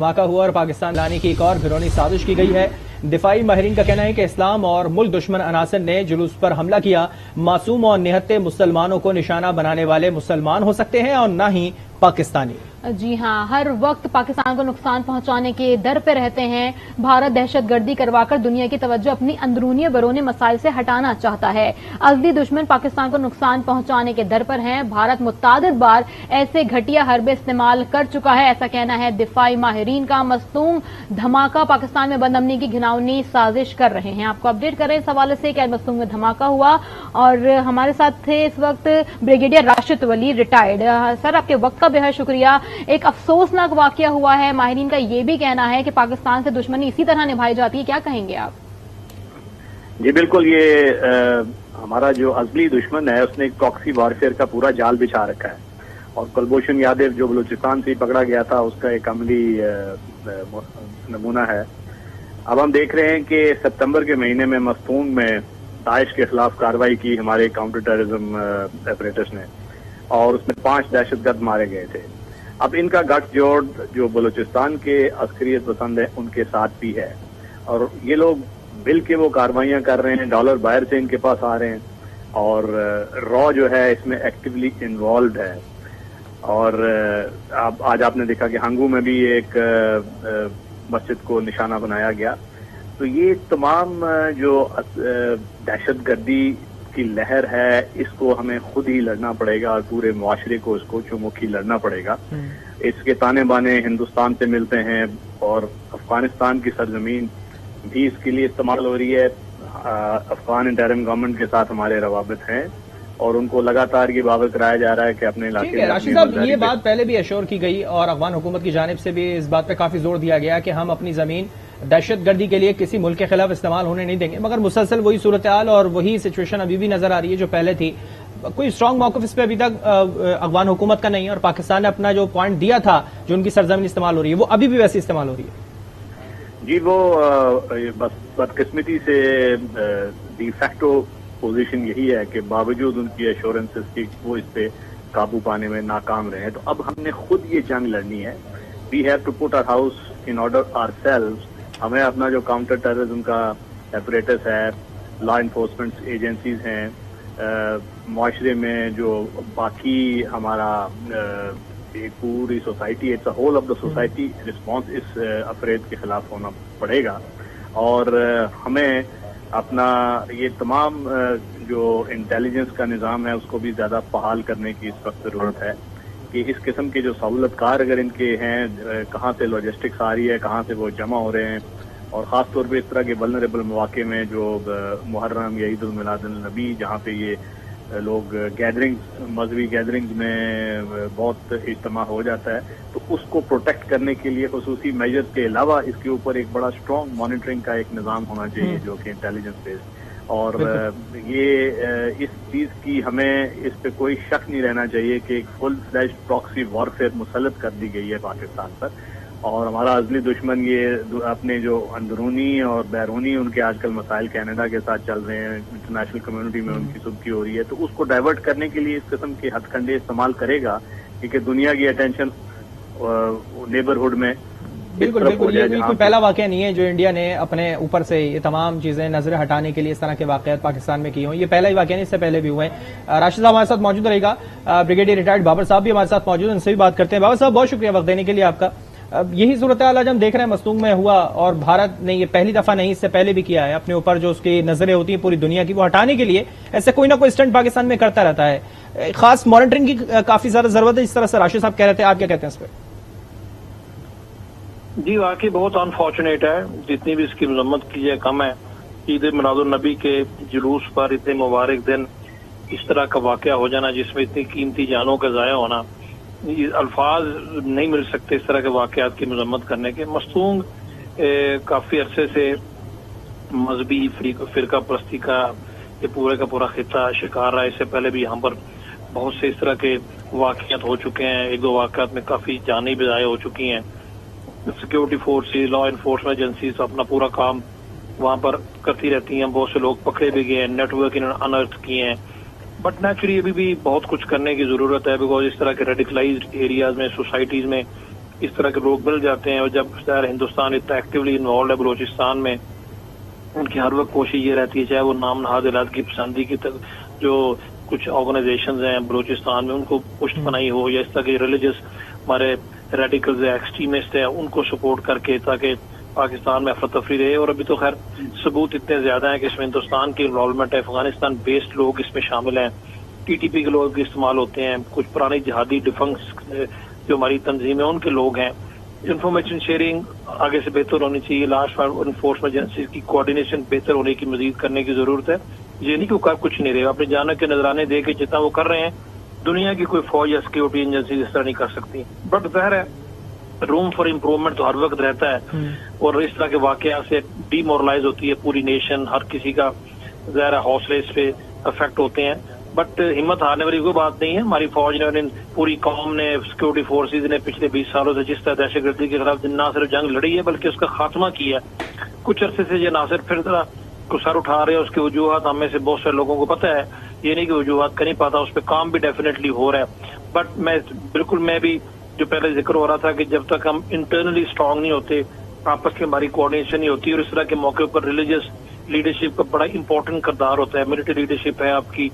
धमाका हुआ और पाकिस्तान लाने की एक और घिनौनी साजिश की गई है। दिफाई माहिरीन का कहना है कि इस्लाम और मुल्क दुश्मन अनासर ने जुलूस पर हमला किया। मासूम और निहत्ते मुसलमानों को निशाना बनाने वाले मुसलमान हो सकते हैं और न ही पाकिस्तानी। जी हां, हर वक्त पाकिस्तान को नुकसान पहुंचाने के दर पे रहते हैं। भारत दहशतगर्दी करवाकर दुनिया की तवज्जो अपनी अंदरूनी बरूनी मसाइल से हटाना चाहता है। असली दुश्मन पाकिस्तान को नुकसान पहुंचाने के दर पर हैं। भारत मुतादिद बार ऐसे घटिया हरबे इस्तेमाल कर चुका है, ऐसा कहना है दिफाई माहिरीन का। मस्तूम धमाका पाकिस्तान में बंदअमनी की घिनौनी साजिश कर रहे हैं। आपको अपडेट कर रहे हैं इस हवाले से कि मस्तूम में धमाका हुआ और हमारे साथ थे इस वक्त ब्रिगेडियर राशिद वली रिटायर्ड। सर, आपके वक्त का बेहद शुक्रिया। एक अफसोसनाक वाकया हुआ है। माहिरीन का यह भी कहना है कि पाकिस्तान से दुश्मनी इसी तरह निभाई जाती है, क्या कहेंगे आप? जी बिल्कुल, ये हमारा जो असली दुश्मन है उसने एक प्रॉक्सी वॉरफेयर का पूरा जाल बिछा रखा है और कुलभूषण यादव जो बलूचिस्तान से पकड़ा गया था उसका एक अमली नमूना है। अब हम देख रहे हैं कि सितंबर के महीने में मस्तूम में दाइश के खिलाफ कार्रवाई की हमारे काउंटर टेररिज्म ऑपरेटर्स ने और उसमें 5 दहशतगर्द मारे गए थे। अब इनका गठजोड़ जो बलूचिस्तान के अस्करियत पसंद है उनके साथ भी है और ये लोग मिल के वो कार्रवाइयां कर रहे हैं। डॉलर बाहर से इनके पास आ रहे हैं और रॉ जो है इसमें एक्टिवली इन्वॉल्व है। और अब आज आपने देखा कि हंगू में भी एक मस्जिद को निशाना बनाया गया। तो ये तमाम जो दहशतगर्दी की लहर है इसको हमें खुद ही लड़ना पड़ेगा और पूरे मुआशरे को इसको चौमुखी लड़ना पड़ेगा। इसके ताने बाने हिंदुस्तान से मिलते हैं और अफगानिस्तान की सरजमीन भी इसके लिए इस्तेमाल हो रही है। अफगान इंटरिम गवर्नमेंट के साथ हमारे रवाबित हैं और उनको लगातार ये वादा कराया जा रहा है कि अपने इलाके में। राशिद साहब, ये बात पहले भी एश्योर की गई और अफगान हुकूमत की जानिब से भी इस बात पर काफी जोर दिया गया कि हम अपनी जमीन दहशतगर्दी के लिए किसी मुल्क के खिलाफ इस्तेमाल होने नहीं देंगे, मगर मुसलसल वही सूरत हाल और वही सिचुएशन अभी भी नजर आ रही है जो पहले थी। कोई स्ट्रांग मौकफ इस पर अभी तक अफगान हुकूमत का नहीं है और पाकिस्तान ने अपना जो पॉइंट दिया था जो उनकी सरजमीन इस्तेमाल हो रही है वो अभी भी वैसे इस्तेमाल हो रही है। जी, वो बस बदकिस्मती से डी फैक्टो पोजीशन यही है कि बावजूद उनकी एश्योरेंसेस की वो इस पे काबू पाने में नाकाम रहे हैं। तो अब हमने खुद ये जंग लड़नी है। We have to put our house in order ourselves. हमें अपना जो काउंटर टेररिज्म का एपरेटस है, लॉ इन्फोर्समेंट एजेंसीज हैं, मुआशरे में जो बाकी हमारा एक पूरी society, it's a whole of the society response इस अफरेद के खिलाफ होना पड़ेगा। और हमें अपना ये तमाम जो इंटेलिजेंस का निज़ाम है उसको भी ज़्यादा बहाल करने की इस वक्त ज़रूरत है कि इस किस्म के जो सहूलतकार अगर इनके हैं, कहाँ से लॉजिस्टिक्स आ रही है, कहाँ से वो जमा हो रहे हैं और ख़ास तौर पे इस तरह के वल्नरेबल मौके में जो मुहर्रम या ईद उल मिलादुन नबी जहाँ पे ये लोग गैदरिंग्स, मजहबी गैदरिंग्स में बहुत इज्तिमा हो जाता है, तो उसको प्रोटेक्ट करने के लिए खुसूसी मेजर्स के अलावा इसके ऊपर एक बड़ा स्ट्रॉन्ग मॉनिटरिंग का एक निज़ाम होना चाहिए जो कि इंटेलिजेंस बेस्ड। और ये इस चीज की हमें इस पे कोई शक नहीं रहना चाहिए कि एक फुल फ्लैश प्रॉक्सी वॉरफेयर मुसल्लत कर दी गई है पाकिस्तान पर और हमारा असली दुश्मन ये अपने जो अंदरूनी और बैरूनी उनके आजकल मसाइल कनाडा के साथ चल रहे हैं, इंटरनेशनल कम्युनिटी में उनकी सुबकी हो रही है, तो उसको डाइवर्ट करने के लिए इस किस्म के हथकंडे इस्तेमाल करेगा क्योंकि दुनिया की अटेंशन नेबरहुड में बिल्कुल बिल्कुल ये कोई पहला वाकया नहीं है जो इंडिया ने अपने ऊपर से ये तमाम चीजें नजरें हटाने के लिए इस तरह के वाकयात पाकिस्तान में किए हों। ये पहला ही वाकया नहीं, इससे पहले भी हुए हैं। राशिद साहब हमारे साथ मौजूद रहेगा, ब्रिगेडियर रिटायर्ड बाबर साहब भी हमारे साथ मौजूद हैं, उनसे भी बात करते हैं। बाबर साहब, बहुत शुक्रिया वक्त देने के लिए आपका। यही सूरत हाल आज हम देख रहे हैं मस्तूम में हुआ और भारत ने ये पहली दफा नहीं, इससे पहले भी किया है, अपने ऊपर जो उसकी नजरें होती हैं पूरी दुनिया की वो हटाने के लिए ऐसे कोई ना कोई स्टंट पाकिस्तान में करता रहता है। खास मॉनिटरिंग की काफी ज्यादा जरूरत है, इस तरह से राशिद साहब कह रहे थे, आप क्या कहते हैं इस पर? जी, वाकई बहुत अनफॉर्चुनेट है, जितनी भी इसकी मजम्मत की जाए कम है। ईद मिलादुन नबी के जुलूस पर इतने मुबारक दिन इस तरह का वाकया हो जाना जिसमें इतनी कीमती जानों का ज़ाया होना, ये अल्फाज नहीं मिल सकते इस तरह के वाकयात की मजम्मत करने के। मस्तूंग काफी अरसे से मजहबी फिरका परस्ती का ये पूरे का पूरा खिता शिकार रहा है। इससे पहले भी यहाँ पर बहुत से इस तरह के वाकयात हो चुके हैं, एक दो वाकयात में काफी जानी भी ज़ाया हो चुकी हैं। Security forces, law enforcement agencies अपना पूरा काम वहां पर करती रहती हैं। बहुत से लोग पकड़े भी गए हैं, नेटवर्क इन्होंने अनर्थ किए हैं। बट नेचुरली अभी भी बहुत कुछ करने की जरूरत है बिकॉज इस तरह के रेडिकलाइज्ड एरियाज में, सोसाइटीज में इस तरह के लोग मिल जाते हैं। और जब ज़ाहिर हिंदुस्तान इतना एक्टिवली इन्वॉल्व है बलूचिस्तान में, उनकी हर वक्त कोशिश ये रहती है, चाहे वो नाम नहाद इलाज की पसंदी की तक जो कुछ ऑर्गेनाइजेशंस हैं बलूचिस्तान में उनको पुष्ट बनाई हो, या इस तरह के रिलीजियस हमारे रेडिकल्स है, एक्सट्रीमिस्ट है, उनको सपोर्ट करके ताकि पाकिस्तान में अफरा तफरी रहे। और अभी तो खैर सबूत इतने ज्यादा हैं कि इसमें हिंदुस्तान की इन्वॉल्वमेंट है, अफगानिस्तान बेस्ड लोग इसमें शामिल हैं, टीटीपी के लोग भी इस्तेमाल होते हैं, कुछ पुरानी जिहादी डिफेंस जो हमारी तंजीम है उनके लोग हैं। इंफॉर्मेशन शेयरिंग आगे से बेहतर होनी चाहिए, लास्ट फायर इन्फोर्समेंट एजेंसी की कोऑर्डिनेशन बेहतर होने की मजीद करने की जरूरत है। ये नहीं कि कर कुछ नहीं रहेगा, अपने जाना के नजराने दे के जितना वो कर रहे हैं दुनिया की कोई फौज या सिक्योरिटी एजेंसी इस तरह नहीं कर सकती। बट जाहिर है रूम फॉर इम्प्रूवमेंट तो हर वक्त रहता है, और इस तरह के वाकया से डीमोरलाइज होती है पूरी नेशन, हर किसी का ज़ाहिर हौसले इस पे अफेक्ट होते हैं। बट हिम्मत हारने वाली कोई बात नहीं है। हमारी फौज ने, पूरी कौम ने, सिक्योरिटी फोर्सेज ने पिछले 20 सालों से जिस तरह दहशतगर्दी के खिलाफ ना सिर्फ जंग लड़ी है बल्कि उसका खात्मा किया है। कुछ अरसे से ये ना सिर्फ फिर तरह को सर उठा रहे हैं, उसके वजूहत हमें से बहुत सारे लोगों को पता है, ये नहीं कि वजूहत का नहीं पता, उस पर काम भी डेफिनेटली हो रहा है। बट मैं भी जो पहले जिक्र हो रहा था कि जब तक हम इंटरनली स्ट्रांग नहीं होते, आपस में हमारी कोऑर्डिनेशन नहीं होती, और इस तरह के मौके पर रिलीजियस लीडरशिप का बड़ा इंपॉर्टेंट किरदार होता है, मिलिट्री लीडरशिप है, आपकी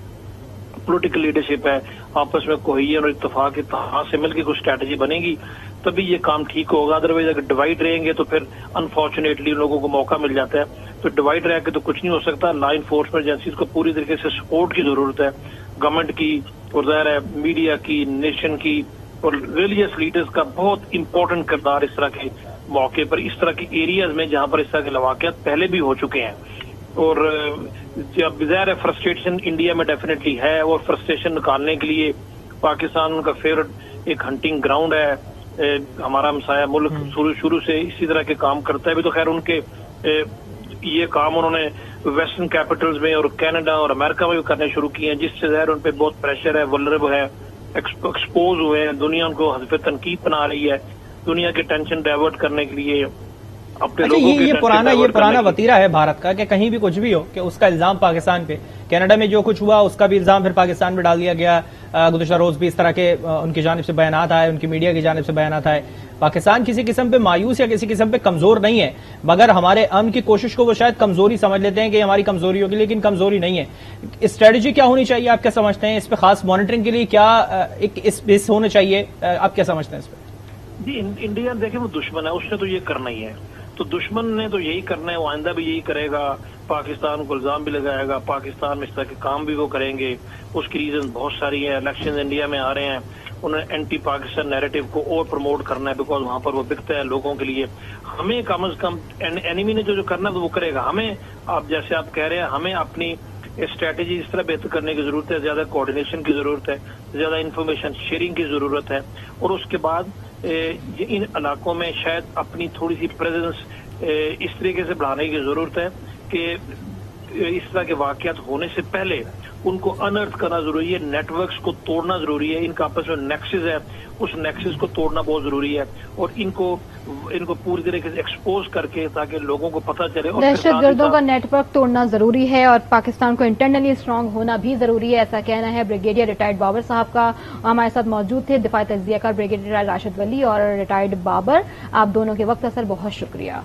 पॉलिटिकल लीडरशिप है, आपस में कोहियन और इत्तेफाक के तहत से मिलकर कुछ स्ट्रैटेजी बनेगी तभी ये काम ठीक होगा। अदरवाइज अगर डिवाइड रहेंगे तो फिर अनफॉर्चुनेटली लोगों को मौका मिल जाता है, तो डिवाइड रह के तो कुछ नहीं हो सकता। लॉ इन्फोर्समेंट एजेंसीज को पूरी तरीके से सपोर्ट की जरूरत है, गवर्नमेंट की और ज़ाहिर है मीडिया की, नेशन की और रिलीजियस लीडर्स का बहुत इंपॉर्टेंट किरदार इस तरह के मौके पर, इस तरह के एरियाज में जहां पर इस तरह के वाक़यात पहले भी हो चुके हैं। और जब ज़ाहिर है फ्रस्ट्रेशन इंडिया में डेफिनेटली है, और फ्रस्ट्रेशन निकालने के लिए पाकिस्तान का फेवरेट एक हंटिंग ग्राउंड है। हमारा हमसाया मुल्क शुरू से इसी तरह के काम करता है। अभी तो खैर उनके ये काम उन्होंने वेस्टर्न कैपिटल्स में और कनाडा और अमेरिका में भी करने शुरू किए हैं, जिससे ज़ाहिर उन पर बहुत प्रेशर है, वल्नरेबल है, एक्सपोज हुए हैं, दुनिया उनको हज़फ तनकीद बना रही है, दुनिया के टेंशन डाइवर्ट करने के लिए अपने लोगों के ये पुराना वतीरा है भारत का कि कहीं भी कुछ भी हो कि उसका इल्जाम पाकिस्तान पे, कनाडा में जो कुछ हुआ उसका भी इल्जाम फिर पाकिस्तान पे डाल दिया गया। गुज़श्ता रोज भी इस तरह के उनकी जानिब से बयानात आए, उनकी मीडिया की जानिब से बयानात आए। पाकिस्तान किसी किस्म पे मायूस या किसी किस्म पे कमजोर नहीं है, मगर हमारे अमन की कोशिश को वो शायद कमजोरी समझ लेते हैं कि हमारी कमजोरी होगी, लेकिन कमजोरी नहीं है। स्ट्रेटजी क्या होनी चाहिए, आप क्या समझते हैं? इस पे खास मॉनिटरिंग के लिए क्या एक स्पेस होना चाहिए, आप क्या समझते हैं इस पे? जी, इंडिया देखें वो दुश्मन है, उसने तो ये करना ही है, तो दुश्मन ने तो यही करना है, वो आइंदा भी यही करेगा, पाकिस्तान को इल्जाम भी लगाएगा, पाकिस्तान में इस तरह के काम भी वो करेंगे। उसकी रीजन बहुत सारी है। इलेक्शन इंडिया में आ रहे हैं, उन्हें एंटी पाकिस्तान नैरेटिव को और प्रमोट करना है, बिकॉज वहां पर वो बिकता है लोगों के लिए। हमें कम से कम एनिमी ने जो करना है तो वो करेगा। हमें, आप जैसे आप कह रहे हैं, हमें अपनी स्ट्रैटेजी इस तरह बेहतर करने की जरूरत है, ज्यादा कोऑर्डिनेशन की जरूरत है, ज्यादा इंफॉर्मेशन शेयरिंग की जरूरत है, और उसके बाद इन इलाकों में शायद अपनी थोड़ी सी प्रेजेंस इस तरीके से बढ़ाने की जरूरत है कि इस तरह के वाकयात होने से पहले उनको अनर्थ करना जरूरी है, नेटवर्क्स को तोड़ना जरूरी है, इनका आपस में नेक्सस है, उस नेक्सस को तोड़ना बहुत जरूरी है, और इनको पूरी तरीके से एक्सपोज करके ताकि लोगों को पता चले। दहशतगर्दों का नेटवर्क तोड़ना जरूरी है और पाकिस्तान को इंटरनली स्ट्रांग होना भी जरूरी है, ऐसा कहना है ब्रिगेडियर रिटायर्ड बाबर साहब का। हमारे साथ मौजूद थे दिफाई तज्जियाकार ब्रिगेडियर राशिद वली और रिटायर्ड बाबर। आप दोनों के वक्त असर बहुत शुक्रिया।